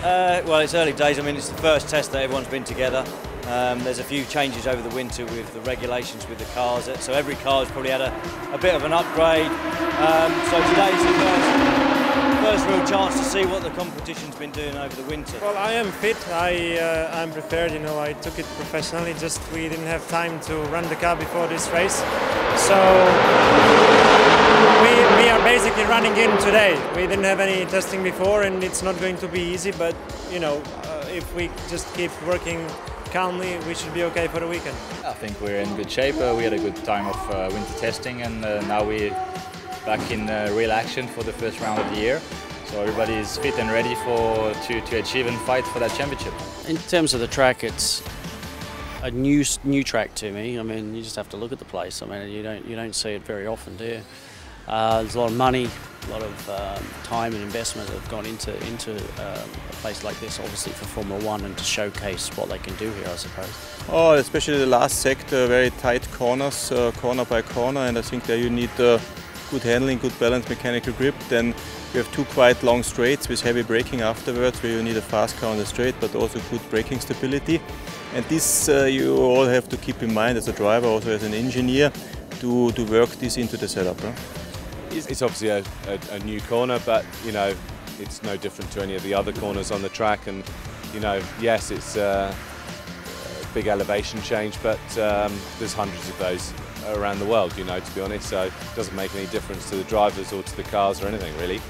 Well, it's early days. I mean, it's the first test that everyone's been together. There's a few changes over the winter with the regulations with the cars, so every car's probably had a bit of an upgrade. So today's the first real chance to see what the competition's been doing over the winter. Well, I am fit. I'm prepared. You know, I took it professionally. Just we didn't have time to run the car before this race, so we are basically running in today. We didn't have any testing before, and it's not going to be easy. But you know, if we just keep working calmly, we should be okay for the weekend. I think we're in good shape. We had a good time of winter testing, and now we're back in real action for the first round of the year. So everybody is fit and ready to achieve and fight for that championship. In terms of the track, it's a new track to me. I mean, you just have to look at the place. I mean, you don't see it very often, do you? There's a lot of money, a lot of time and investment that have gone into a place like this, obviously for Formula One, and to showcase what they can do here, I suppose. Oh, especially the last sector, very tight corners, corner by corner, and I think there you need good handling, good balance, mechanical grip. Then you have two quite long straights with heavy braking afterwards, where you need a fast car on the straight, but also good braking stability. And this you all have to keep in mind as a driver, also as an engineer, to work this into the setup. Huh? It's obviously a new corner, but you know, it's no different to any of the other corners on the track. And you know, yes, it's a big elevation change, but there's hundreds of those around the world, you know, to be honest, so it doesn't make any difference to the drivers or to the cars or anything really.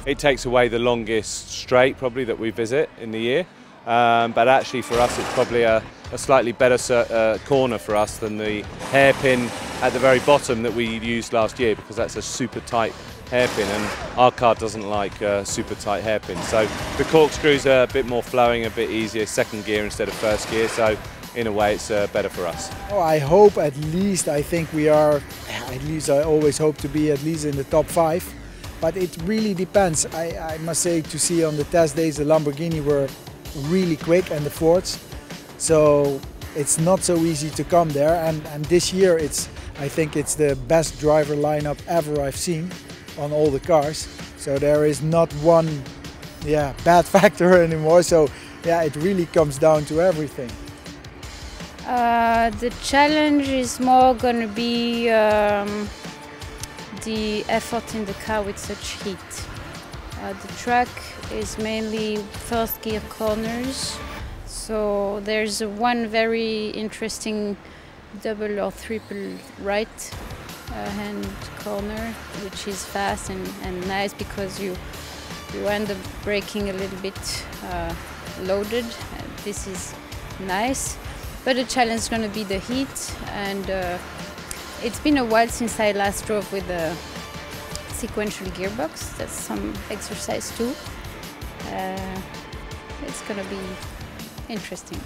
It takes away the longest straight probably that we visit in the year, but actually for us it's probably a slightly better corner for us than the hairpin at the very bottom that we used last year, because that's a super tight hairpin and our car doesn't like super tight hairpins. So the corkscrews are a bit more flowing, a bit easier, second gear instead of first gear, so in a way it's better for us. Oh, I hope at least, I think we are, at least I always hope to be at least in the top 5. But it really depends. I must say, to see on the test days the Lamborghini were really quick and the Fords. So it's not so easy to come there. And this year I think it's the best driver lineup ever I've seen on all the cars. So there is not one bad factor anymore. So yeah, it really comes down to everything. The challenge is more going to be the effort in the car with such heat. The track is mainly first gear corners, so there's one very interesting double or triple right hand corner, which is fast and nice because you end up braking a little bit loaded. This is nice. But the challenge is going to be the heat, and it's been a while since I last drove with a sequential gearbox. That's some exercise too. It's going to be interesting.